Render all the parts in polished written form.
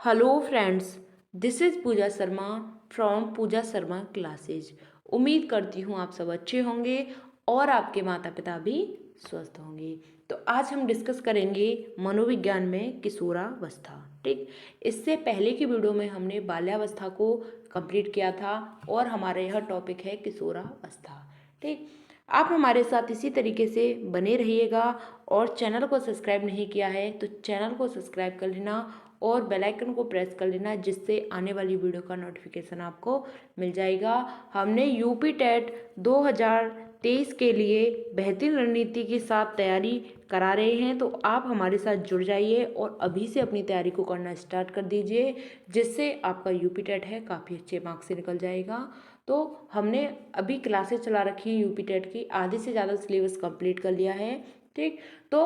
Hello friends, this is Pooja Sharma from Pooja Sharma classes. उम्मीद करती हूँ आप सब अच्छे होंगे और आपके माता पिता भी स्वस्थ होंगे। तो आज हम डिस्कस करेंगे मनोविज्ञान में किशोरावस्था। ठीक, इससे पहले की वीडियो में हमने बाल्यावस्था को कंप्लीट किया था और हमारा यह टॉपिक है किशोरावस्था। ठीक, आप हमारे साथ इसी तरीके से बने रहिएगा और चैनल को सब्सक्राइब नहीं किया है तो चैनल को सब्सक्राइब कर लेना और बेल आइकन को प्रेस कर लेना, जिससे आने वाली वीडियो का नोटिफिकेशन आपको मिल जाएगा। हमने यूपी टेट 2023 के लिए बेहतरीन रणनीति के साथ तैयारी करा रहे हैं, तो आप हमारे साथ जुड़ जाइए और अभी से अपनी तैयारी को करना स्टार्ट कर दीजिए, जिससे आपका यूपी टेट है काफ़ी अच्छे मार्क्स से निकल जाएगा। तो हमने अभी क्लासेस चला रखी हैं यूपी टेट की, आधे से ज़्यादा सिलेबस कंप्लीट कर लिया है। ठीक, तो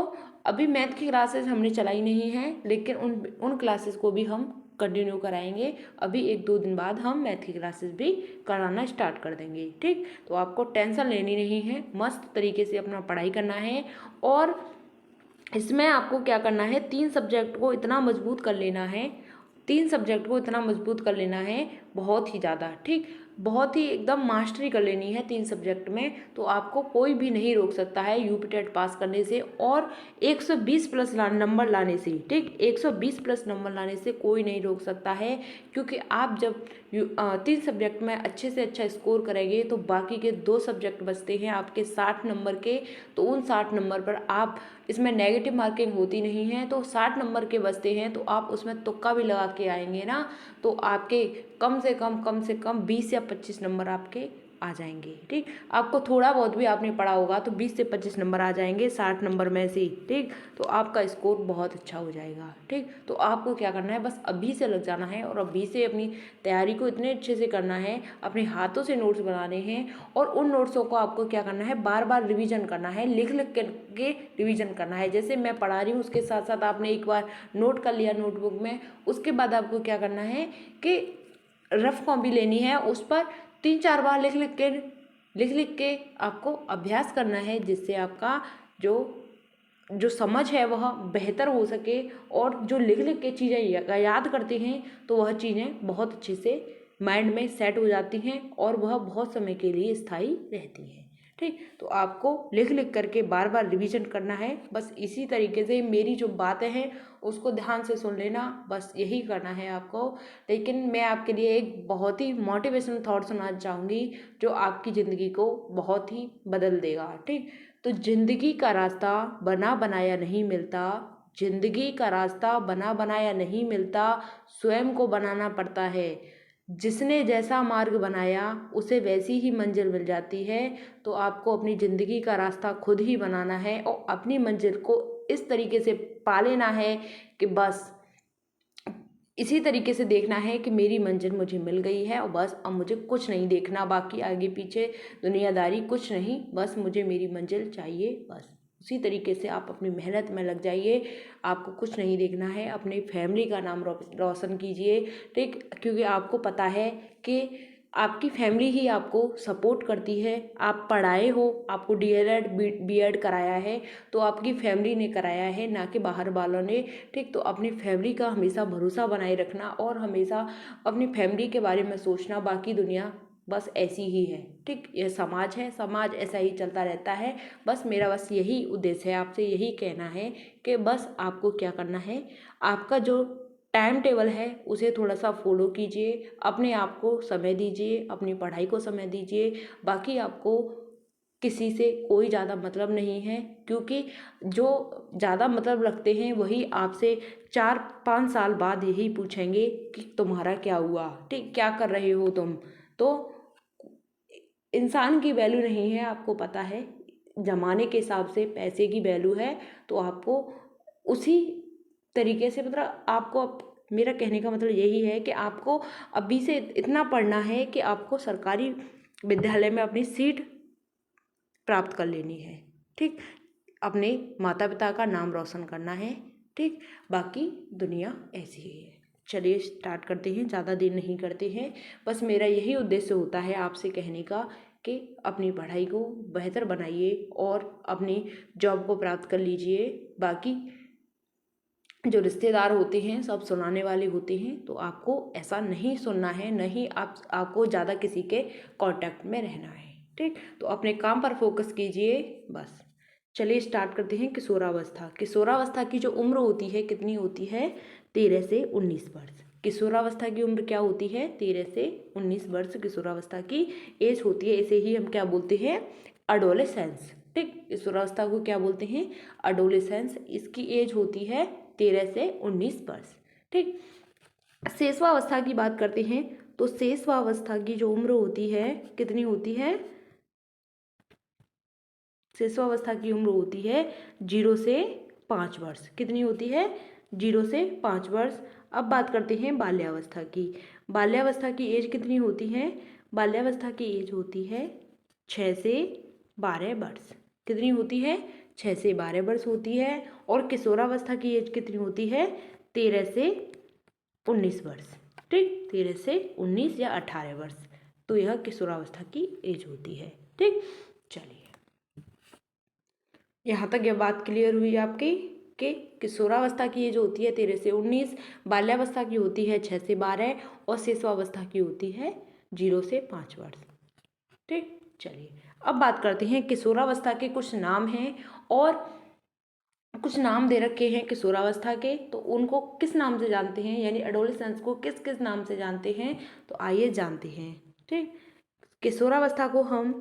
अभी मैथ की क्लासेस हमने चलाई नहीं है, लेकिन उन क्लासेस को भी हम कंटिन्यू कराएंगे। अभी 1-2 दिन बाद हम मैथ की क्लासेस भी कराना स्टार्ट कर देंगे। ठीक, तो आपको टेंशन लेनी नहीं है, मस्त तरीके से अपना पढ़ाई करना है। और इसमें आपको क्या करना है, 3 सब्जेक्ट को इतना मजबूत कर लेना है, 3 सब्जेक्ट को इतना मजबूत कर लेना है, बहुत ही ज़्यादा। ठीक, बहुत ही एकदम मास्टरी कर लेनी है 3 सब्जेक्ट में, तो आपको कोई भी नहीं रोक सकता है यूपी टेट पास करने से और 120 प्लस नंबर लाने से। ठीक, 120 प्लस नंबर लाने से कोई नहीं रोक सकता है, क्योंकि आप जब 3 सब्जेक्ट में अच्छे से अच्छा स्कोर करेंगे तो बाकी के 2 सब्जेक्ट बचते हैं आपके 60 नंबर के, तो उन 60 नंबर पर आप, इसमें नेगेटिव मार्किंग होती नहीं है, तो 60 नंबर के बचते हैं, तो आप उसमें तुक्का भी लगा के आएंगे ना, तो आपके कम से कम 20 या 25 नंबर आपके आ जाएंगे। ठीक, आपको थोड़ा बहुत भी आपने पढ़ा होगा तो 20 से 25 नंबर आ जाएंगे 60 नंबर में से। ठीक, तो आपका स्कोर बहुत अच्छा हो जाएगा। ठीक, तो आपको क्या करना है, बस अभी से लग जाना है और अभी से अपनी तैयारी को इतने अच्छे से करना है, अपने हाथों से नोट्स बनाने हैं और उन नोट्सों को आपको क्या करना है, बार बार रिवीजन करना है, लिख लिख करके रिवीजन करना है। जैसे मैं पढ़ा रही हूँ उसके साथ साथ आपने एक बार नोट कर लिया नोटबुक में, उसके बाद आपको क्या करना है कि रफ कॉपी लेनी है, उस पर 3-4 बार लिख लिख के आपको अभ्यास करना है, जिससे आपका जो जो समझ है वह बेहतर हो सके। और जो लिख लिख के चीज़ें याद करते हैं तो वह चीज़ें बहुत अच्छे से माइंड में सेट हो जाती हैं और वह बहुत समय के लिए स्थायी रहती हैं। ठीक, तो आपको लिख लिख करके बार बार रिवीजन करना है। बस इसी तरीके से मेरी जो बातें हैं उसको ध्यान से सुन लेना, बस यही करना है आपको। लेकिन मैं आपके लिए एक बहुत ही मोटिवेशनल थॉट सुनाना चाहूँगी, जो आपकी ज़िंदगी को बहुत ही बदल देगा। ठीक, तो जिंदगी का रास्ता बना बनाया नहीं मिलता, जिंदगी का रास्ता बना बनाया नहीं मिलता, स्वयं को बनाना पड़ता है। जिसने जैसा मार्ग बनाया उसे वैसी ही मंजिल मिल जाती है। तो आपको अपनी ज़िंदगी का रास्ता खुद ही बनाना है और अपनी मंजिल को इस तरीके से पा लेना है कि बस इसी तरीके से देखना है कि मेरी मंजिल मुझे मिल गई है और बस अब मुझे कुछ नहीं देखना, बाकी आगे पीछे दुनियादारी कुछ नहीं, बस मुझे मेरी मंजिल चाहिए बस। उसी तरीके से आप अपनी मेहनत में लग जाइए, आपको कुछ नहीं देखना है, अपनी फैमिली का नाम रोशन कीजिए। ठीक, क्योंकि आपको पता है कि आपकी फैमिली ही आपको सपोर्ट करती है। आप पढ़ाए हो, आपको डीएलएड बीएड कराया है तो आपकी फैमिली ने कराया है, ना कि बाहर वालों ने। ठीक, तो अपनी फैमिली का हमेशा भरोसा बनाए रखना और हमेशा अपनी फैमिली के बारे में सोचना। बाकी दुनिया बस ऐसी ही है। ठीक, यह समाज है, समाज ऐसा ही चलता रहता है। बस यही उद्देश्य है, आपसे यही कहना है कि बस आपको क्या करना है, आपका जो टाइम टेबल है उसे थोड़ा सा फॉलो कीजिए, अपने आप को समय दीजिए, अपनी पढ़ाई को समय दीजिए। बाकी आपको किसी से कोई ज़्यादा मतलब नहीं है, क्योंकि जो ज़्यादा मतलब रखते हैं वही आपसे 4-5 साल बाद यही पूछेंगे कि तुम्हारा क्या हुआ। ठीक, क्या कर रहे हो तुम। तो इंसान की वैल्यू नहीं है, आपको पता है, ज़माने के हिसाब से पैसे की वैल्यू है। तो आपको उसी तरीके से, मतलब आपको मेरा कहने का मतलब यही है कि आपको अभी से इतना पढ़ना है कि आपको सरकारी विद्यालय में अपनी सीट प्राप्त कर लेनी है। ठीक, अपने माता पिता का नाम रोशन करना है। ठीक, बाकी दुनिया ऐसी ही है। चलिए स्टार्ट करते हैं, ज़्यादा देर नहीं करते हैं। बस मेरा यही उद्देश्य होता है आपसे कहने का कि अपनी पढ़ाई को बेहतर बनाइए और अपनी जॉब को प्राप्त कर लीजिए। बाकी जो रिश्तेदार होते हैं सब सुनाने वाले होते हैं, तो आपको ऐसा नहीं सुनना है, नहीं आपको ज़्यादा किसी के कांटेक्ट में रहना है। ठीक, तो अपने काम पर फोकस कीजिए बस। चलिए स्टार्ट करते हैं। किशोरावस्था। किशोरावस्था की जो उम्र होती है कितनी होती है? 13 से 19 वर्ष। किशोरावस्था की उम्र क्या होती है? 13 से 19 वर्ष किशोरावस्था की एज होती है। इसे ही हम क्या बोलते हैं? अडोलेसेंस। ठीक, किशोरावस्था को क्या बोलते हैं? अडोलेसेंस। इसकी एज होती है 13 से 19 वर्ष। ठीक, शेषवावस्था की बात करते हैं तो शेषवावस्था की जो उम्र होती है कितनी होती है? शेषवावस्था की उम्र होती है 0 से 5 वर्ष। कितनी होती है? 0 से 5 वर्ष। अब बात करते हैं बाल्यावस्था की। बाल्यावस्था की एज कितनी होती है? बाल्यावस्था की एज होती है 6 से 12 वर्ष। कितनी होती है? 6 से 12 वर्ष होती है। और किशोरावस्था की एज कितनी होती है? 13 से 19 वर्ष। ठीक, 13 से 19 या 18 वर्ष। तो यह किशोरावस्था की एज होती है। ठीक, चलिए यहाँ तक यह बात क्लियर हुई आपकी कि किशोरावस्था की एज होती है 13 से 19, बाल्यावस्था की होती है 6 से 12 और शेषवावस्था की होती है 0 से 5 वर्ष। ठीक, चलिए अब बात करते हैं किशोरावस्था के कुछ नाम हैं और कुछ नाम दे रखे हैं किशोरावस्था के, तो उनको किस नाम से जानते हैं, यानी एडोलेसेंस को किस किस नाम से जानते हैं, तो आइए जानते हैं। ठीक, किशोरावस्था को हम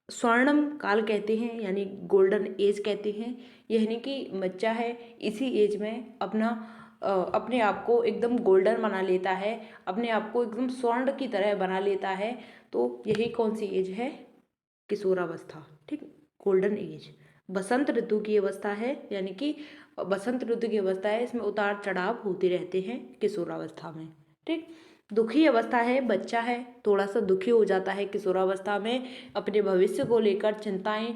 स्वर्णम काल कहते हैं, यानी गोल्डन एज कहते हैं। यानी कि बच्चा है इसी एज में अपने आप को एकदम गोल्डन बना लेता है, अपने आप को एकदम स्वर्ण की तरह बना लेता है। तो यही कौन सी एज है? किशोरावस्था। ठीक, गोल्डन एज। बसंत ऋतु की अवस्था है, यानी कि बसंत ऋतु की अवस्था है, इसमें उतार चढ़ाव होते रहते हैं किशोरावस्था में। ठीक, दुखी अवस्था है, बच्चा है थोड़ा सा दुखी हो जाता है किशोरावस्था में, अपने भविष्य को लेकर चिंताएं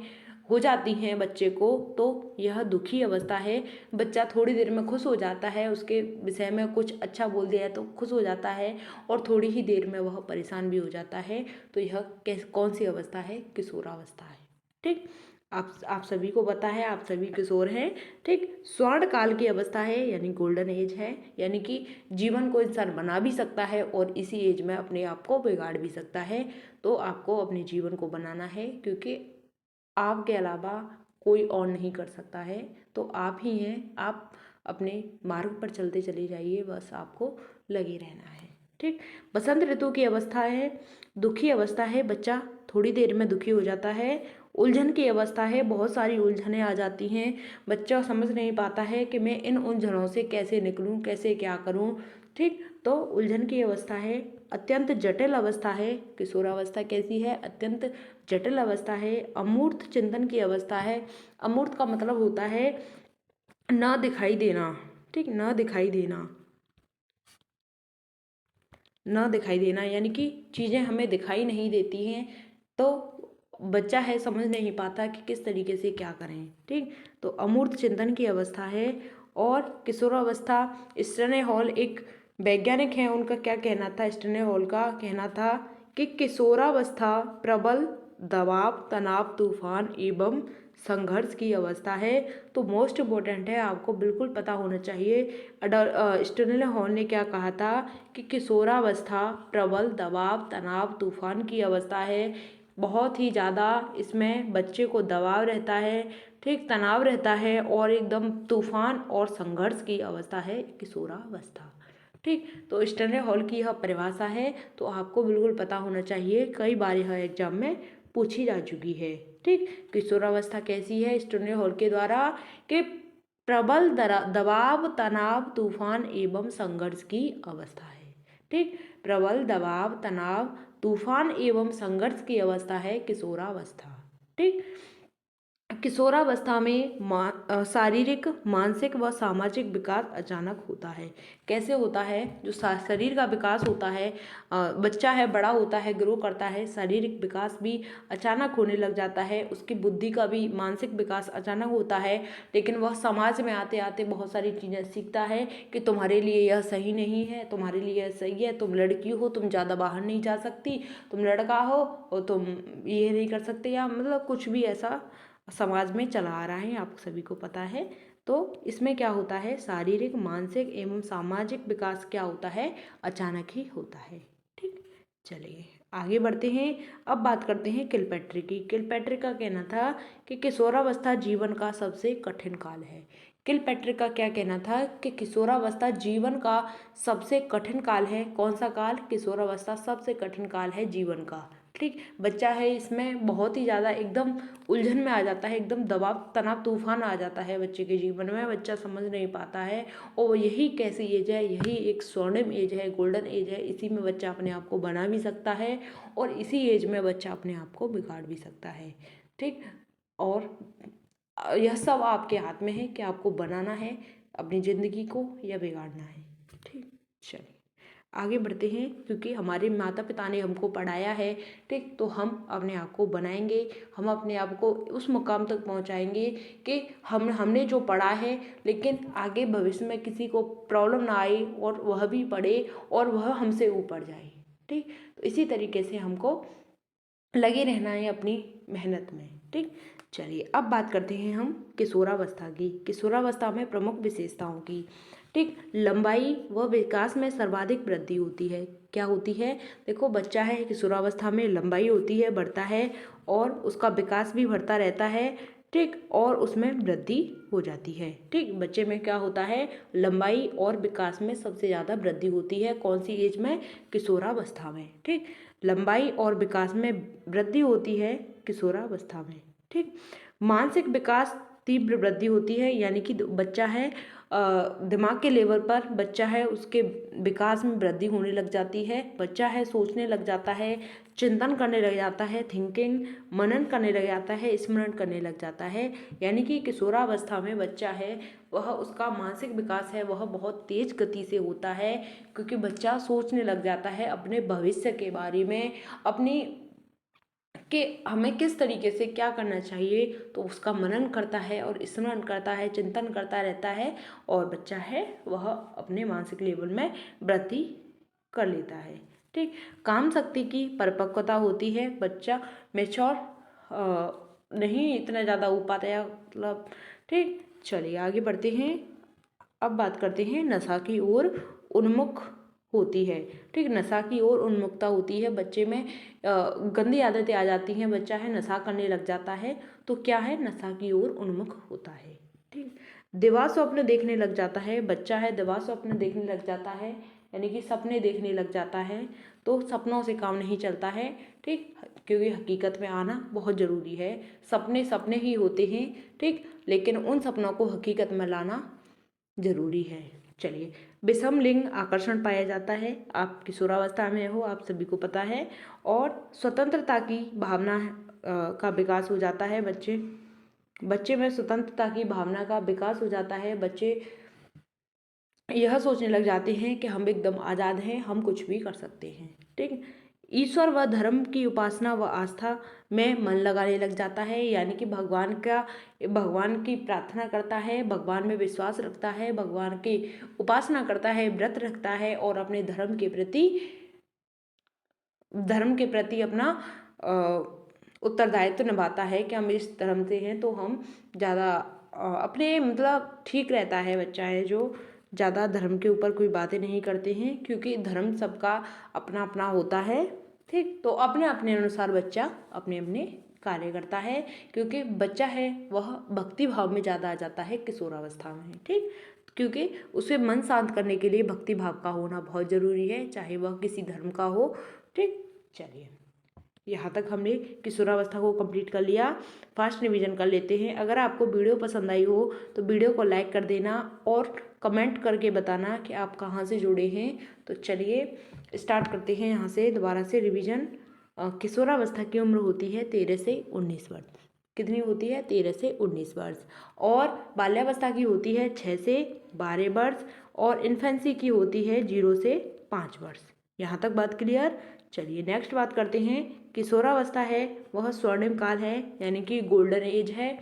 हो जाती हैं बच्चे को, तो यह दुखी अवस्था है। बच्चा थोड़ी देर में खुश हो जाता है, उसके विषय में कुछ अच्छा बोल दिया है तो खुश हो जाता है, और थोड़ी ही देर में वह परेशान भी हो जाता है। तो यह कौन सी अवस्था है? किशोरावस्था है। ठीक, आप सभी को पता है, आप सभी किशोर हैं। ठीक, स्वर्ण काल की अवस्था है, यानी गोल्डन एज है, यानी कि जीवन को इंसान बना भी सकता है और इसी एज में अपने आप को बिगाड़ भी सकता है। तो आपको अपने जीवन को बनाना है, क्योंकि आपके अलावा कोई और नहीं कर सकता है, तो आप ही हैं। आप अपने मार्ग पर चलते चले जाइए, बस आपको लगे रहना है। ठीक, बसंत ऋतु की अवस्था है, दुखी अवस्था है, बच्चा थोड़ी देर में दुखी हो जाता है। उलझन की अवस्था है, बहुत सारी उलझनें आ जाती हैं, बच्चा समझ नहीं पाता है कि मैं इन उलझनों से कैसे निकलूं, कैसे क्या करूं। ठीक, तो उलझन की अवस्था है। अत्यंत जटिल अवस्था है, किशोरावस्था कैसी है? अत्यंत जटिल अवस्था है। अमूर्त चिंतन की अवस्था है। अमूर्त का मतलब होता है ना दिखाई देना। ठीक, ना दिखाई देना, ना दिखाई देना, यानी कि चीज़ें हमें दिखाई नहीं देती हैं, तो बच्चा है समझ नहीं पाता कि किस तरीके से क्या करें। ठीक, तो अमूर्त चिंतन की अवस्था है। और किशोरावस्था, स्टर्ने हॉल एक वैज्ञानिक हैं, उनका क्या कहना था? स्टर्ने हॉल का कहना था कि किशोरावस्था प्रबल दबाव, तनाव, तूफान एवं संघर्ष की अवस्था है। तो मोस्ट इम्पोर्टेंट है, आपको बिल्कुल पता होना चाहिए। स्टर्ने हॉल ने क्या कहा था कि किशोरावस्था प्रबल दबाव, तनाव, तूफान की अवस्था है। बहुत ही ज़्यादा इसमें बच्चे को दबाव रहता है, ठीक, तनाव रहता है, और एकदम तूफान और संघर्ष की अवस्था है किशोरावस्था। ठीक, तो स्टर्ने हॉल की यह परिभाषा है, तो आपको बिल्कुल पता होना चाहिए, कई बार यह एग्जाम में पूछी जा चुकी है। ठीक, किशोरावस्था कैसी है स्टर्ने हॉल के द्वारा? कि प्रबल दबाव, तनाव, तूफान एवं संघर्ष की अवस्था है। ठीक, प्रबल दबाव, तनाव, तूफान एवं संघर्ष की अवस्था है किशोरावस्था। ठीक, किशोरावस्था में शारीरिक, मानसिक व सामाजिक विकास अचानक होता है। कैसे होता है? जो शरीर का विकास होता है, बच्चा है बड़ा होता है, ग्रो करता है, शारीरिक विकास भी अचानक होने लग जाता है, उसकी बुद्धि का भी, मानसिक विकास अचानक होता है। लेकिन वह समाज में आते आते बहुत सारी चीज़ें सीखता है कि तुम्हारे लिए यह सही नहीं है, तुम्हारे लिए यह सही है, तुम लड़की हो, तुम ज़्यादा बाहर नहीं जा सकती, तुम लड़का हो और तुम ये नहीं कर सकते, या मतलब कुछ भी ऐसा समाज में चला आ रहा है, आप सभी को पता है। तो इसमें क्या होता है, शारीरिक, मानसिक एवं सामाजिक विकास क्या होता है, अचानक ही होता है। ठीक, चलिए आगे बढ़ते हैं। अब बात करते हैं किलपैट्रिक की। किलपैट्रिक का कहना था कि किशोरावस्था जीवन का सबसे कठिन काल है। किलपैट्रिक का क्या कहना था कि किशोरावस्था जीवन का सबसे कठिन काल है। कौन सा काल, किशोरावस्था सबसे कठिन काल है जीवन का। ठीक, बच्चा है इसमें बहुत ही ज़्यादा एकदम उलझन में आ जाता है, एकदम दबाव तनाव तूफान आ जाता है बच्चे के जीवन में, बच्चा समझ नहीं पाता है। और यही कैसी एज है, यही एक स्वर्णिम एज है, गोल्डन एज है। इसी में बच्चा अपने आप को बना भी सकता है और इसी एज में बच्चा अपने आप को बिगाड़ भी सकता है। ठीक, और यह सब आपके हाथ में है कि आपको बनाना है अपनी ज़िंदगी को या बिगाड़ना है। ठीक, चलिए आगे बढ़ते हैं। क्योंकि हमारे माता पिता ने हमको पढ़ाया है, ठीक, तो हम अपने आप को बनाएंगे, हम अपने आप को उस मुकाम तक पहुंचाएंगे कि हमने जो पढ़ा है, लेकिन आगे भविष्य में किसी को प्रॉब्लम ना आए और वह भी पढ़े और वह हमसे ऊपर जाए। ठीक, तो इसी तरीके से हमको लगे रहना है अपनी मेहनत में। ठीक, चलिए अब बात करते हैं हम किशोरावस्था की। किशोरावस्था में प्रमुख विशेषताओं की। ठीक, लंबाई व विकास में सर्वाधिक वृद्धि होती है। क्या होती है, देखो बच्चा है किशोरावस्था में लंबाई होती है, बढ़ता है और उसका विकास भी बढ़ता रहता है। ठीक, और उसमें वृद्धि हो जाती है। ठीक, बच्चे में क्या होता है, लंबाई और विकास में सबसे ज़्यादा वृद्धि होती है। कौन सी एज में, किशोरावस्था में। ठीक, लंबाई और विकास में वृद्धि होती है किशोरावस्था में। ठीक, मानसिक विकास तीव्र वृद्धि होती है, यानी कि बच्चा है दिमाग के लेवल पर बच्चा है, उसके विकास में वृद्धि होने लग जाती है। बच्चा है सोचने लग जाता है, चिंतन करने लग जाता है, थिंकिंग, मनन करने लग जाता है, स्मरण करने लग जाता है। यानी कि किशोरावस्था में बच्चा है वह, उसका मानसिक विकास है वह बहुत तेज गति से होता है, क्योंकि बच्चा सोचने लग जाता है अपने भविष्य के बारे में, अपनी कि हमें किस तरीके से क्या करना चाहिए, तो उसका मनन करता है और स्मरण करता है, चिंतन करता रहता है और बच्चा है वह अपने मानसिक लेवल में वृद्धि कर लेता है। ठीक, काम शक्ति की परिपक्वता होती है, बच्चा मेच्योर नहीं इतना ज़्यादा हो पाता है, मतलब। ठीक, चलिए आगे बढ़ते हैं। अब बात करते हैं नशा की ओर उन्मुख होती है। ठीक, नशा की ओर उन्मुखता होती है, बच्चे में गंदी आदतें आ जाती हैं, बच्चा है नशा करने लग जाता है, तो क्या है, नशा की ओर उन्मुख होता है। ठीक, दिवा स्वप्न देखने लग जाता है, बच्चा है दिवा स्वप्न देखने लग जाता है, यानी कि सपने देखने लग जाता है, तो सपनों से काम नहीं चलता है। ठीक, क्योंकि हकीकत में आना बहुत ज़रूरी है। सपने सपने ही होते हैं, ठीक, लेकिन उन सपनों को हकीकत में लाना जरूरी है। चलिए, विषम लिंग आकर्षण पाया जाता है, आप किशोरावस्था में हो, आप सभी को पता है। और स्वतंत्रता की भावना का विकास हो जाता है, बच्चे में स्वतंत्रता की भावना का विकास हो जाता है। बच्चे यह सोचने लग जाते हैं कि हम एकदम आज़ाद हैं, हम कुछ भी कर सकते हैं। ठीक, ईश्वर व धर्म की उपासना व आस्था में मन लगाने लग जाता है, यानी कि भगवान की प्रार्थना करता है, भगवान में विश्वास रखता है, भगवान की उपासना करता है, व्रत रखता है और अपने धर्म के प्रति अपना उत्तरदायित्व निभाता है कि हम इस धर्म से हैं, तो हम ज़्यादा अपने मतलब ठीक रहता है। बच्चा है जो ज़्यादा धर्म के ऊपर कोई बातें नहीं करते हैं, क्योंकि धर्म सबका अपना अपना होता है। ठीक, तो अपने अपने अनुसार बच्चा अपने अपने कार्य करता है, क्योंकि बच्चा है वह भक्ति भाव में ज़्यादा आ जाता है किशोरावस्था में। ठीक, क्योंकि उसे मन शांत करने के लिए भक्ति भाव का होना बहुत ज़रूरी है, चाहे वह किसी धर्म का हो। ठीक, चलिए यहाँ तक हमने किशोरावस्था को कंप्लीट कर लिया। फास्ट रिवीजन कर लेते हैं। अगर आपको वीडियो पसंद आई हो तो वीडियो को लाइक कर देना और कमेंट करके बताना कि आप कहाँ से जुड़े हैं। तो चलिए स्टार्ट करते हैं यहाँ से दोबारा से रिवीजन। किशोरावस्था की उम्र होती है 13 से 19 वर्ष। कितनी होती है, 13 से 19 वर्ष। और बाल्यावस्था की होती है 6 से 12 वर्ष और इन्फेंसी की होती है 0 से 5 वर्ष। यहाँ तक बात क्लियर। चलिए नेक्स्ट बात करते हैं। किशोरावस्था है वह स्वर्णिम काल है, यानी कि गोल्डन एज है।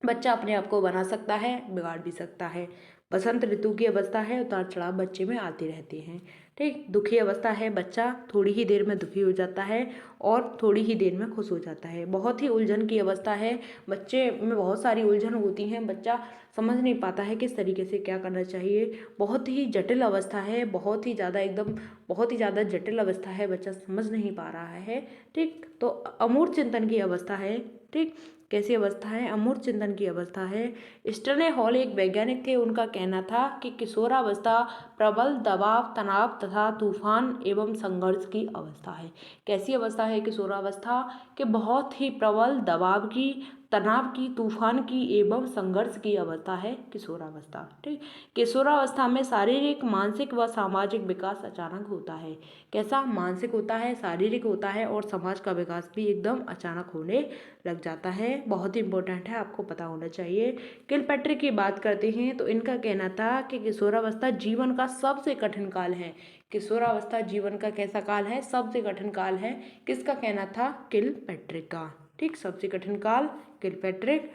बच्चा अपने आप को बना सकता है, बिगाड़ भी सकता है। बसंत ऋतु की अवस्था है, उतार चढ़ाव बच्चे में आते रहते हैं। ठीक। दुखी अवस्था है, बच्चा थोड़ी ही देर में दुखी हो जाता है और थोड़ी ही देर में खुश हो जाता है। बहुत ही उलझन की अवस्था है, बच्चे में बहुत सारी उलझन होती हैं, बच्चा समझ नहीं पाता है किस तरीके से क्या करना चाहिए। बहुत ही जटिल अवस्था है, बहुत ही ज़्यादा एकदम बहुत ही ज़्यादा जटिल अवस्था है, बच्चा समझ नहीं पा रहा है। ठीक। तो अमूर्त चिंतन की अवस्था है। ठीक। कैसी अवस्था है? अमूर्त चिंतन की अवस्था है। स्टर्ने हॉल एक वैज्ञानिक थे, उनका कहना था कि किशोरावस्था प्रबल दबाव, तनाव तथा तूफान एवं संघर्ष की अवस्था है। कैसी अवस्था है किशोरावस्था? कि बहुत ही प्रबल दबाव की, तनाव की, तूफान की एवं संघर्ष की अवस्था है किशोरावस्था। ठीक। किशोरावस्था में शारीरिक, मानसिक व सामाजिक विकास अचानक होता है। कैसा? मानसिक होता है, शारीरिक होता है और समाज का विकास भी एकदम अचानक होने लग जाता है। बहुत ही इंपॉर्टेंट है, आपको पता होना चाहिए। किलपैट्रिक की बात करते हैं तो इनका कहना था कि किशोरावस्था जीवन का सबसे कठिन काल है। किशोरावस्था जीवन का कैसा काल है? सबसे कठिन काल है। किसका कहना था? किलपैट्रिक का। ठीक। सबसे कठिन काल किलपैट्रिक।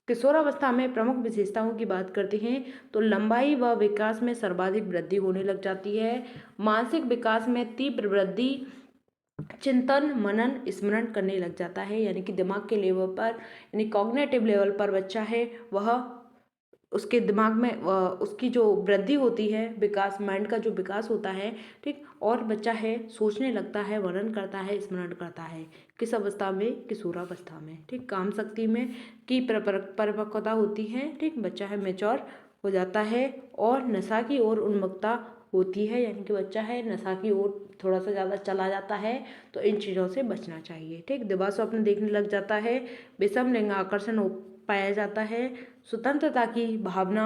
किशोरावस्था में प्रमुख विशेषताओं की बात करते हैं तो लंबाई व विकास में सर्वाधिक वृद्धि होने लग जाती है। मानसिक विकास में तीव्र वृद्धि, चिंतन, मनन, स्मरण करने लग जाता है, यानी कि दिमाग के लेवल पर, यानी कॉग्निटिव लेवल पर बच्चा है वह, उसके दिमाग में उसकी जो वृद्धि होती है, विकास, माइंड का जो विकास होता है। ठीक। और बच्चा है सोचने लगता है, वर्णन करता है, स्मरण करता है। किस अवस्था में? किशोरावस्था में। ठीक। काम शक्ति में की परिपक्वता होती है। ठीक। बच्चा है मैच्योर हो जाता है और नशा की ओर उन्मुखता होती है, यानी कि बच्चा है नशा की ओर थोड़ा सा ज़्यादा चला जाता है, तो इन चीज़ों से बचना चाहिए। ठीक। दिवा स्वप्न देखने लग जाता है, विषम लिंग आकर्षण पाया जाता है, स्वतंत्रता की भावना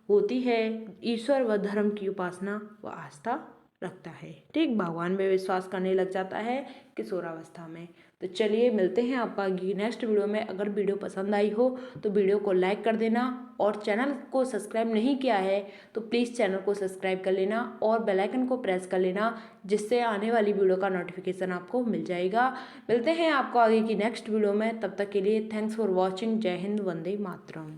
होती है, ईश्वर व धर्म की उपासना व आस्था रखता है। ठीक। भगवान में विश्वास करने लग जाता है किशोरावस्था में। तो चलिए मिलते हैं आपका नेक्स्ट वीडियो में। अगर वीडियो पसंद आई हो तो वीडियो को लाइक कर देना और चैनल को सब्सक्राइब नहीं किया है तो प्लीज़ चैनल को सब्सक्राइब कर लेना और बेल आइकन को प्रेस कर लेना, जिससे आने वाली वीडियो का नोटिफिकेशन आपको मिल जाएगा। मिलते हैं आपको आगे की नेक्स्ट वीडियो में, तब तक के लिए थैंक्स फॉर वॉचिंग। जय हिंद, वंदे मातरम।